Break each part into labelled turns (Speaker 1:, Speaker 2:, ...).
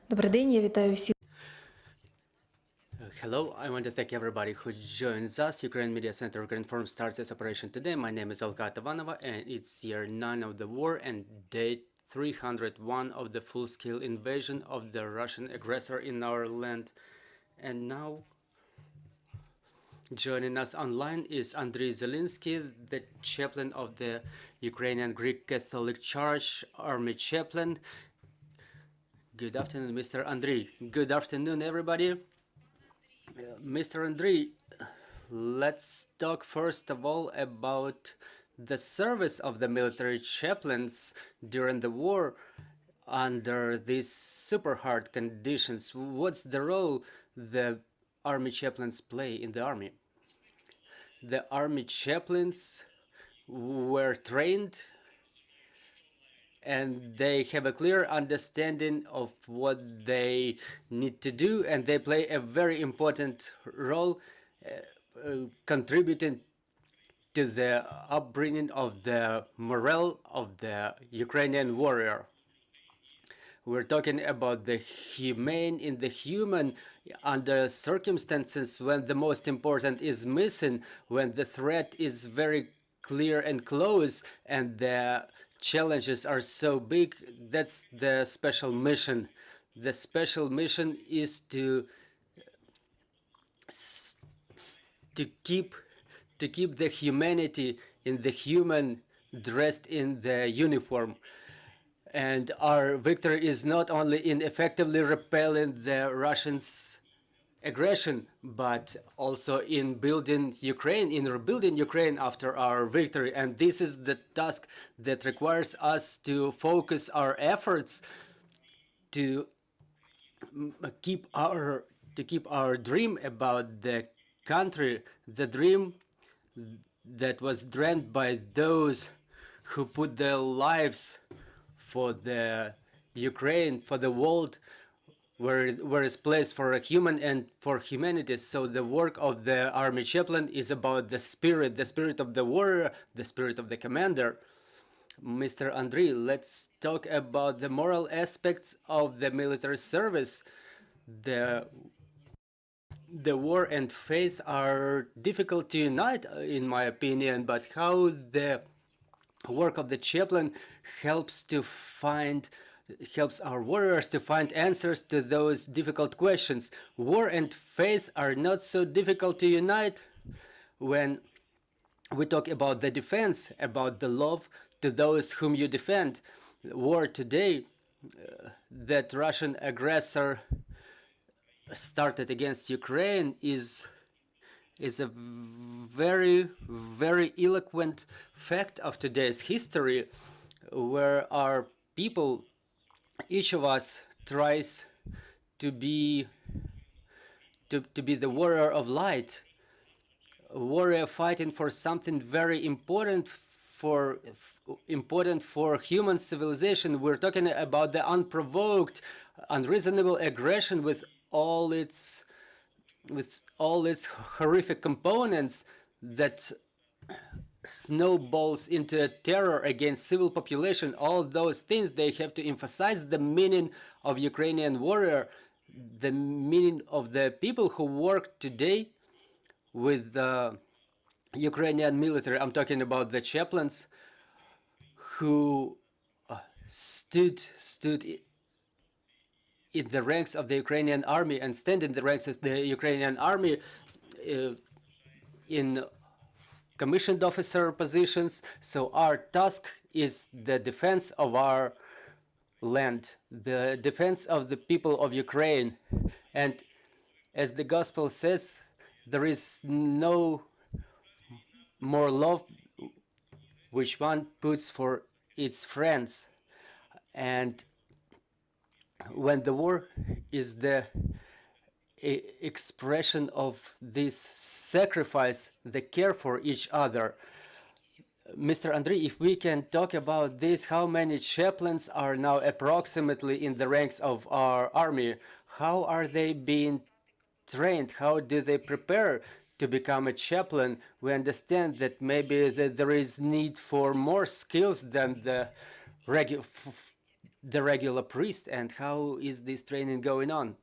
Speaker 1: Добрий день, я вітаю всіх.
Speaker 2: Hello, I want to thank everybody who joins us. Ukraine Media Center Ukraine Forum starts its operation today. My name is Olga Tavanova, and it's year 9 of the war and day 301 of the full-scale invasion of the Russian aggressor in our land. And now, joining us online is Andriy Zelinskyy, the chaplain of the Ukrainian Greek Catholic Church, Army chaplain. Good afternoon, Mr. Andriy. Good afternoon, everybody. Mr. Andriy, let's talk first of all about the service of the military chaplains during the war under these super hard conditions. What's the role the army chaplains play in the army? The army chaplains were trained and they have a clear understanding of what they need to do, and they play a very important role contributing to the upbringing of the morale of the Ukrainian warrior. We're talking about the humane in the human under circumstances when the most important is missing, when the threat is very clear and close, and the challenges are so big. That's the special mission. The special mission is to keep the humanity in the human dressed in the uniform. And our victory is not only in effectively repelling the Russians' aggression, but also in building Ukraine, in rebuilding Ukraine after our victory. And this is the task that requires us to focus our efforts to keep our dream about the country, the dream that was dreamt by those who put their lives for the Ukraine, for the world, where is place for a human and for humanity. So the work of the army chaplain is about the spirit of the warrior, the spirit of the commander. Mr. Andriy, let's talk about the moral aspects of the military service. The war and faith are difficult to unite, in my opinion, but how the work of the chaplain helps our warriors to find answers to those difficult questions. War and faith are not so difficult to unite when we talk about the defense, about the love to those whom you defend. War today that Russian aggressor started against Ukraine is a very, very eloquent fact of today's history, where our people, each of us tries to be the warrior of light, a warrior fighting for something very important for human civilization. We're talking about the unprovoked, unreasonable aggression with all its horrific components that snowballs into a terror against civil population. All those things, they have to emphasize the meaning of Ukrainian warrior, the meaning of the people who work today with the Ukrainian military. I'm talking about the chaplains who stood in the ranks of the Ukrainian army and stand in the ranks of the Ukrainian army in commissioned officer positions. So our task is the defense of our land, the defense of the people of Ukraine. And as the gospel says, there is no more love which one puts for its friends. And when the war is the expression of this sacrifice, the care for each other. Mr. Andriy, if we can talk about this, how many chaplains are now approximately in the ranks of our army? How are they being trained? How do they prepare to become a chaplain? We understand that maybe there is need for more skills than the the regular priest, and how is this training going on?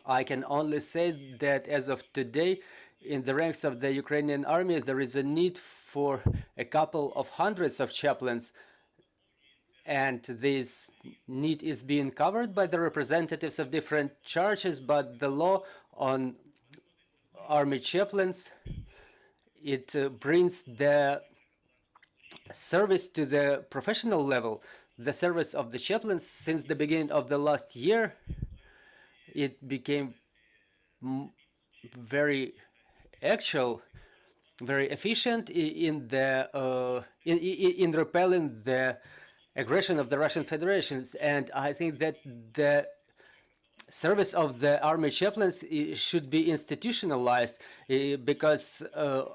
Speaker 2: I can only say that as of today, in the ranks of the Ukrainian army, there is a need for a couple of hundreds of chaplains, and this need is being covered by the representatives of different churches, but the law on army chaplains, it brings the service to the professional level. The service of the chaplains since the beginning of the last year, it became very actual, very efficient in the in repelling the aggression of the Russian Federation. And I think that the service of the army chaplains should be institutionalized, because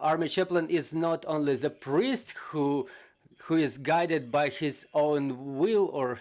Speaker 2: army chaplain is not only the priest who is guided by his own will or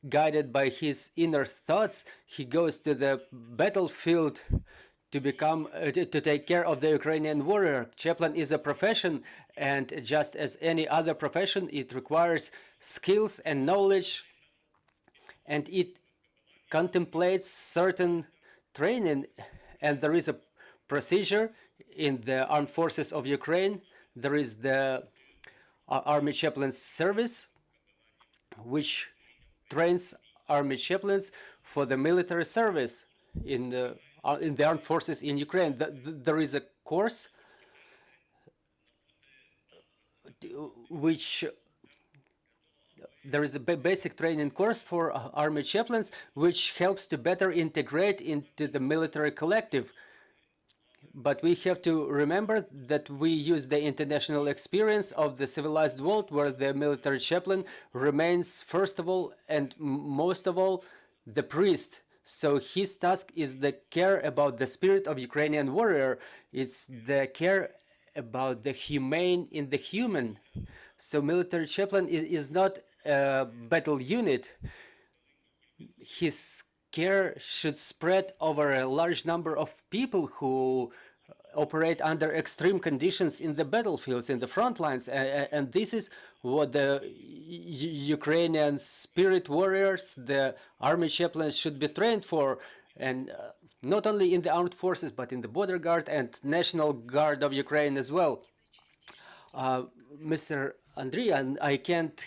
Speaker 2: guided by his inner thoughts. He goes to the battlefield to become to take care of the Ukrainian warrior. Chaplain is a profession, and just as any other profession, it requires skills and knowledge, and it contemplates certain training. And there is a procedure in the armed forces of Ukraine. There is the army chaplain service, which trains army chaplains for the military service in the armed forces in Ukraine. There is a course which there is a basic training course for army chaplains, which helps to better integrate into the military collective. But we have to remember that we use the international experience of the civilized world, where the military chaplain remains, first of all and most of all, the priest. So his task is the care about the spirit of Ukrainian warrior. It's the care about the humane in the human. So military chaplain is not a battle unit. His care should spread over a large number of people who operate under extreme conditions in the battlefields, in the front lines. And this is what the Ukrainian spirit warriors, the army chaplains, should be trained for. And not only in the armed forces, but in the border guard and National Guard of Ukraine as well. Mr. Andriy, and I can't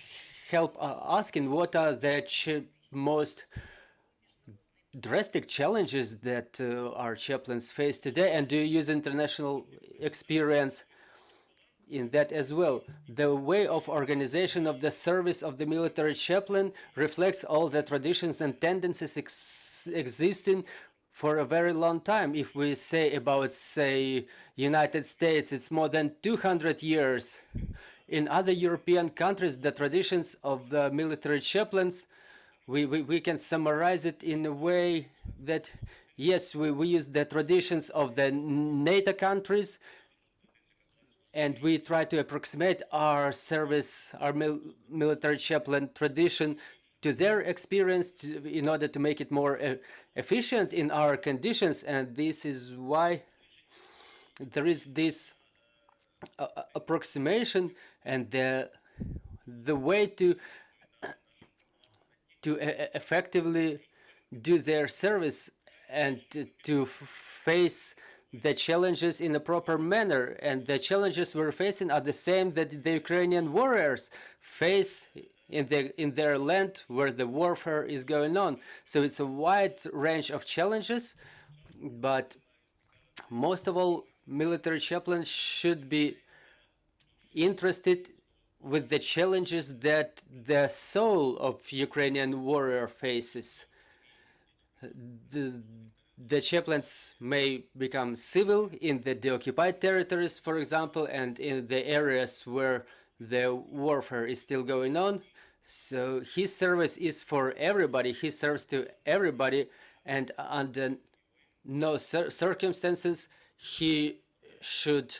Speaker 2: help asking, what are the most drastic challenges that our chaplains face today, and do you use international experience in that as well? The way of organization of the service of the military chaplain reflects all the traditions and tendencies existing for a very long time. If we say about, say, United States, it's more than 200 years. In other European countries, the traditions of the military chaplains, we can summarize it in a way that, yes, we use the traditions of the NATO countries, and we try to approximate our service, our military chaplain tradition to their experience in order to make it more efficient in our conditions. And this is why there is this approximation, and the way to effectively do their service and to face the challenges in a proper manner. And the challenges we're facing are the same that the Ukrainian warriors face in their land where the warfare is going on. So it's a wide range of challenges, but most of all, military chaplains should be interested with the challenges that the soul of Ukrainian warrior faces. The chaplains may become civil in the deoccupied territories, for example, and in the areas where the warfare is still going on. So his service is for everybody. He serves to everybody, and under no circumstances he should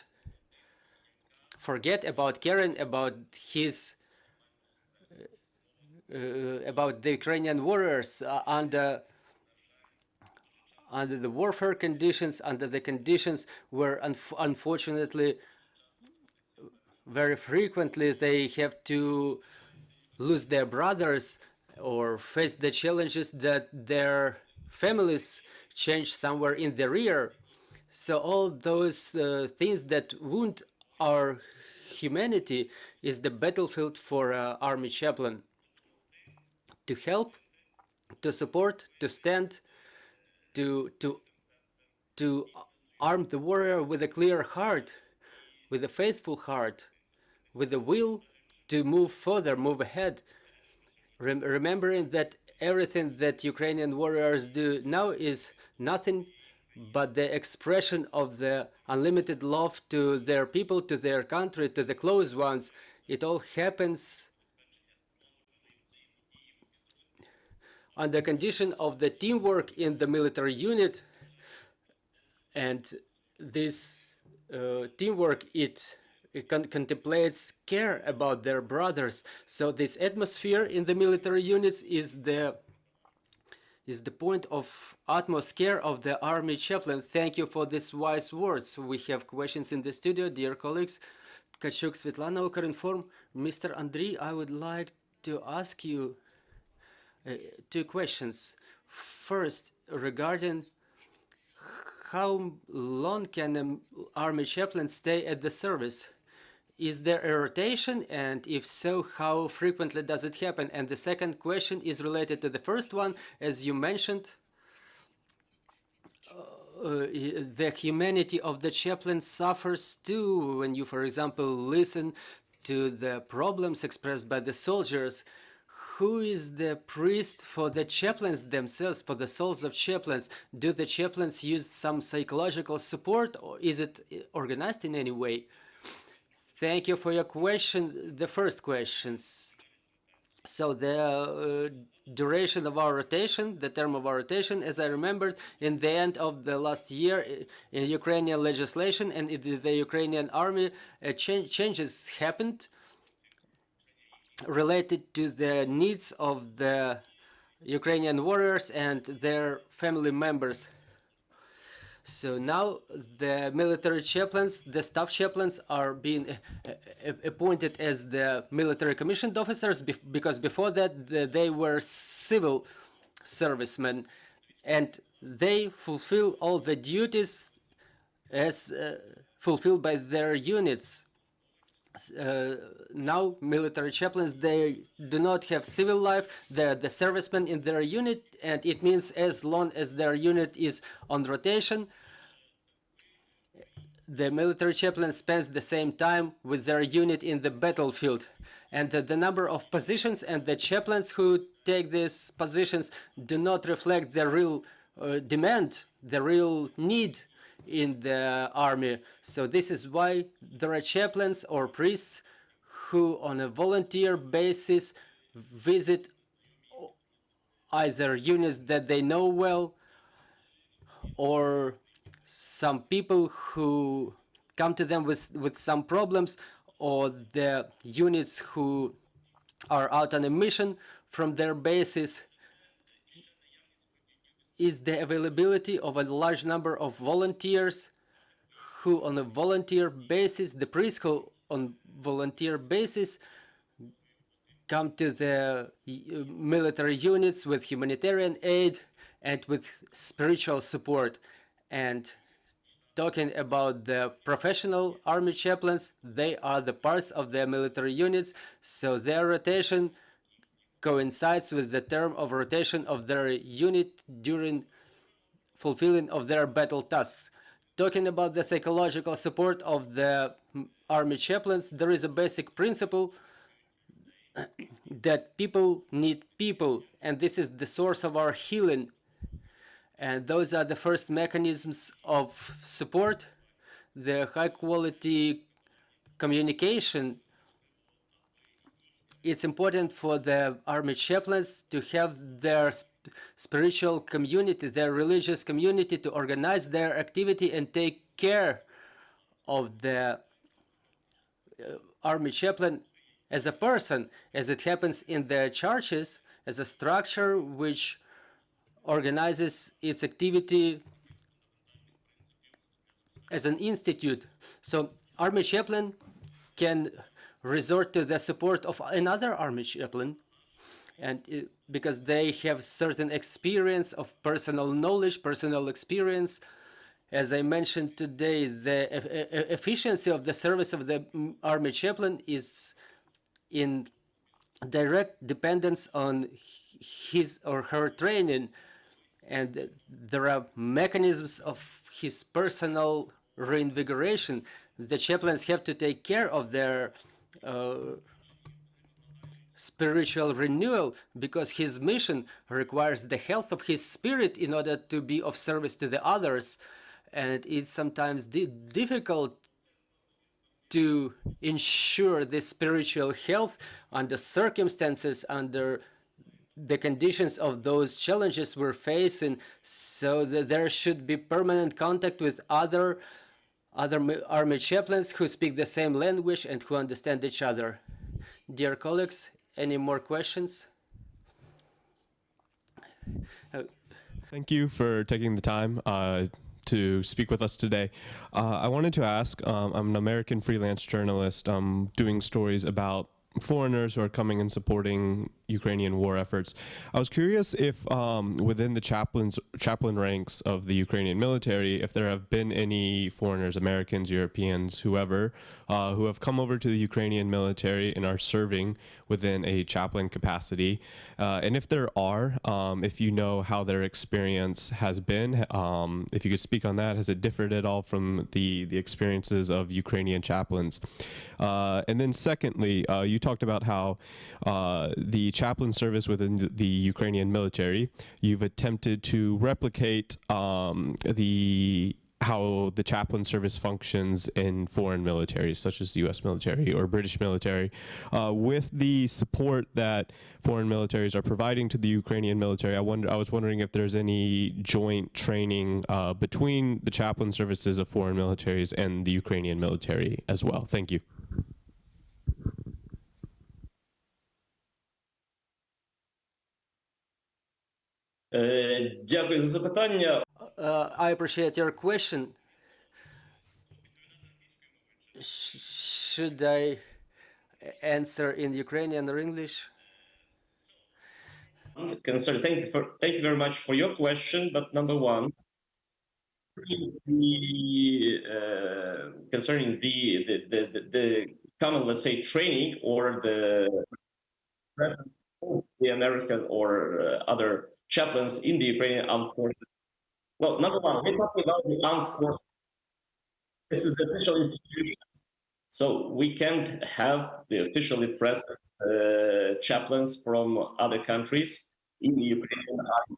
Speaker 2: forget about caring about his about the Ukrainian warriors under the warfare conditions, under the conditions where unfortunately very frequently they have to lose their brothers or face the challenges that their families change somewhere in the rear. So all those things that wound our humanity is the battlefield for army chaplain, to help, to support, to stand, to arm the warrior with a clear heart, with a faithful heart, with the will to move further, move ahead, remembering that everything that Ukrainian warriors do now is nothing but the expression of the unlimited love to their people, to their country, to the close ones. It all happens on the condition of the teamwork in the military unit, and this teamwork, it contemplates care about their brothers. So this atmosphere in the military units is the point of utmost care of the army chaplain. Thank you for these wise words. We have questions in the studio, dear colleagues. Tkachuk Svetlana, Ukrinform. Mr. Andriy, I would like to ask you two questions. First, regarding how long can an army chaplain stay at the service? Is there a rotation, and if so, how frequently does it happen? And the second question is related to the first one. As you mentioned, the humanity of the chaplain suffers too when you, for example, listen to the problems expressed by the soldiers. Who is the priest for the chaplains themselves, for the souls of chaplains? Do the chaplains use some psychological support, or is it organized in any way? Thank you for your question. The first questions. So the duration of our rotation, the term of our rotation, as I remembered, in the end of the last year in Ukrainian legislation and in the Ukrainian army, changes happened related to the needs of the Ukrainian warriors and their family members. So now the military chaplains, the staff chaplains, are being appointed as the military commissioned officers, because before that they were civil servicemen, and they fulfill all the duties as fulfilled by their units. Now military chaplains, they do not have civil life. They're the servicemen in their unit, and it means as long as their unit is on rotation, the military chaplain spends the same time with their unit in the battlefield. And the number of positions and the chaplains who take these positions do not reflect the real demand, the real need in the army. So this is why there are chaplains or priests who on a volunteer basis visit either units that they know well, or some people who come to them with some problems, or the units who are out on a mission from their bases. Is the availability of a large number of volunteers who on a volunteer basis, the priests who on volunteer basis come to the military units with humanitarian aid and with spiritual support. And talking about the professional army chaplains, they are the parts of the military units, so their rotation coincides with the term of rotation of their unit during fulfilling of their battle tasks. Talking about the psychological support of the army chaplains, there is a basic principle that people need people, and this is the source of our healing. And those are the first mechanisms of support, the high quality communication. It's important for the army chaplains to have their spiritual community, their religious community, to organize their activity and take care of the army chaplain as a person, as it happens in the churches, as a structure which organizes its activity as an institute. So army chaplain can resort to the support of another army chaplain, and because they have certain experience of personal knowledge, personal experience. As I mentioned today, the efficiency of the service of the army chaplain is in direct dependence on his or her training, and there are mechanisms of his personal reinvigoration. The chaplains have to take care of their spiritual renewal, because his mission requires the health of his spirit in order to be of service to the others. And it's sometimes difficult to ensure this spiritual health under circumstances, under the conditions of those challenges we're facing, so that there should be permanent contact with other army chaplains who speak the same language and who understand each other. Dear colleagues, any more questions?
Speaker 1: Thank you for taking the time to speak with us today. I wanted to ask, I'm an American freelance journalist doing stories about foreigners who are coming and supporting Ukrainian war efforts. I was curious if within the chaplain ranks of the Ukrainian military, if there have been any foreigners, Americans, Europeans, whoever, who have come over to the Ukrainian military and are serving within a chaplain capacity. And if there are, if you know how their experience has been, if you could speak on that, has it differed at all from the experiences of Ukrainian chaplains? And then secondly, you talked about how the chaplain service within the Ukrainian military, you've attempted to replicate how the chaplain service functions in foreign militaries, such as the U.S. military or British military, with the support that foreign militaries are providing to the Ukrainian military. I was wondering if there's any joint training between the chaplain services of foreign militaries and the Ukrainian military as well. Thank you.
Speaker 3: Дякую за запитання.
Speaker 2: I appreciate your question. Should I answer in Ukrainian or English?
Speaker 3: Thank you very much for your question. But number one, concerning the common, let's say, training or the American or other chaplains in the Ukrainian armed forces. Well, number one, we're talking about the armed forces. This is the official institution. So we can't have the officially present chaplains from other countries in the Ukrainian army.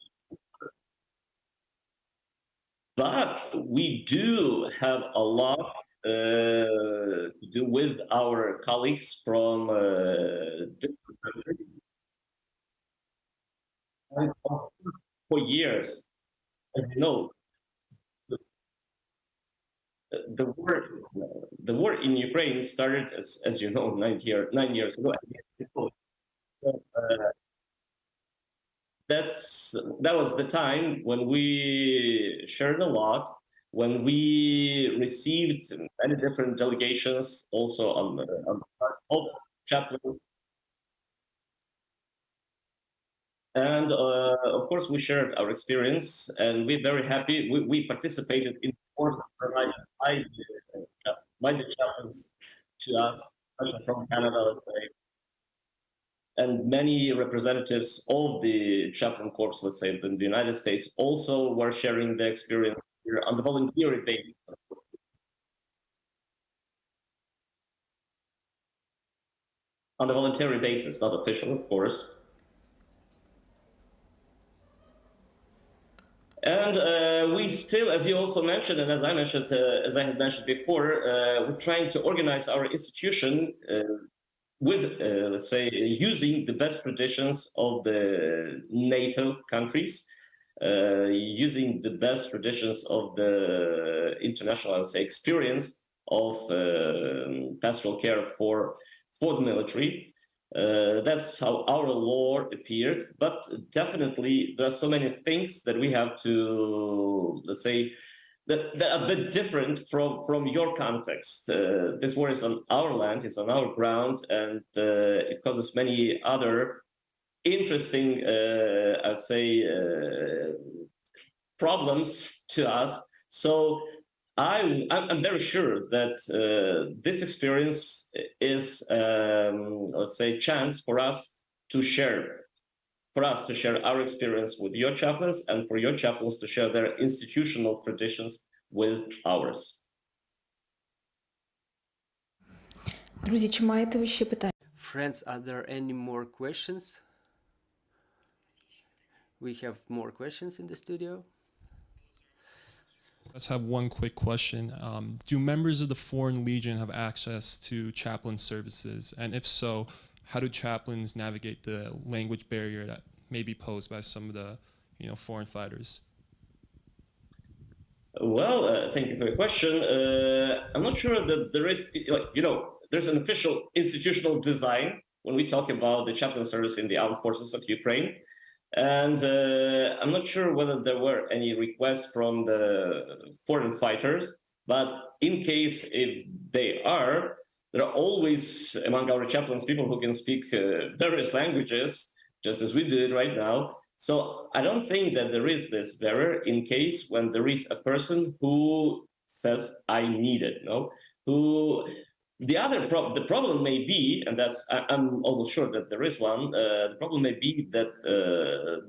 Speaker 3: But we do have a lot to do with our colleagues from different countries. And for years, as you know, the war in Ukraine started, as you know, 9 years ago. That was the time when we shared a lot, when we received many different delegations, also on the part of chaplains. And of course, we shared our experience, and we're very happy. We participated in course provided by the chaplains to us, especially from Canada, let's say. And many representatives of the chaplain corps, let's say, in the United States, also were sharing their experience here on the voluntary basis. On the voluntary basis, not official, of course. And we still, as you also mentioned, and as I mentioned, as I had mentioned before, we're trying to organize our institution with, let's say, using the best traditions of the NATO countries, using the best traditions of the international, I would say, experience of pastoral care for the military. That's how our law appeared, but definitely there are so many things that we have to, let's say, that are a bit different from your context. This war is on our land, it's on our ground, and it causes many other interesting, I'd say, problems to us. So I'm very sure that this experience is, let's say, chance for us to share our experience with your chaplains, and for your chaplains to share their institutional traditions with ours.
Speaker 4: Друзі, чи маєте ви ще питання?
Speaker 2: Friends, are there any more questions? We have more questions in the studio.
Speaker 5: Let's have one quick question. Do members of the Foreign Legion have access to chaplain services? And if so, how do chaplains navigate the language barrier that may be posed by some of the, foreign fighters?
Speaker 3: Well, thank you for your question. I'm not sure that there is, there's an official institutional design when we talk about the chaplain service in the armed forces of Ukraine. And I'm not sure whether there were any requests from the foreign fighters, but in case if they are, there are always among our chaplains people who can speak various languages, just as we do it right now. So I don't think that there is this barrier in case when there is a person who says, I need it, who... The problem may be, and I'm almost sure that there is one, the problem may be that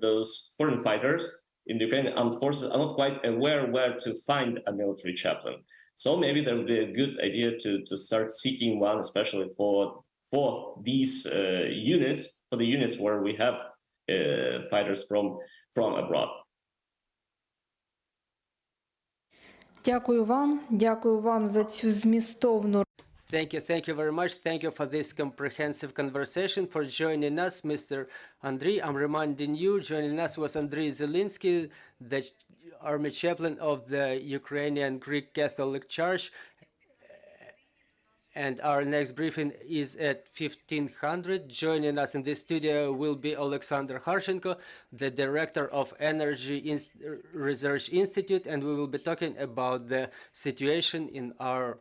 Speaker 3: those foreign fighters in the Ukrainian armed forces are not quite aware where to find a military chaplain. So maybe there would be a good idea to start seeking one, especially for these units, for the units where we have fighters from abroad.
Speaker 4: Дякую вам за цю змістовну.
Speaker 2: Thank you very much. Thank you for this comprehensive conversation, for joining us, Mr. Andriy. I'm reminding you, joining us was Andriy Zelinskyy, the Army Chaplain of the Ukrainian Greek Catholic Church. And our next briefing is at 1500. Joining us in this studio will be Alexander Harshenko, the Director of Energy Research Institute, and we will be talking about the situation in our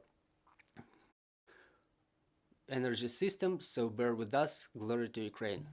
Speaker 2: energy system. So bear with us. Glory to Ukraine.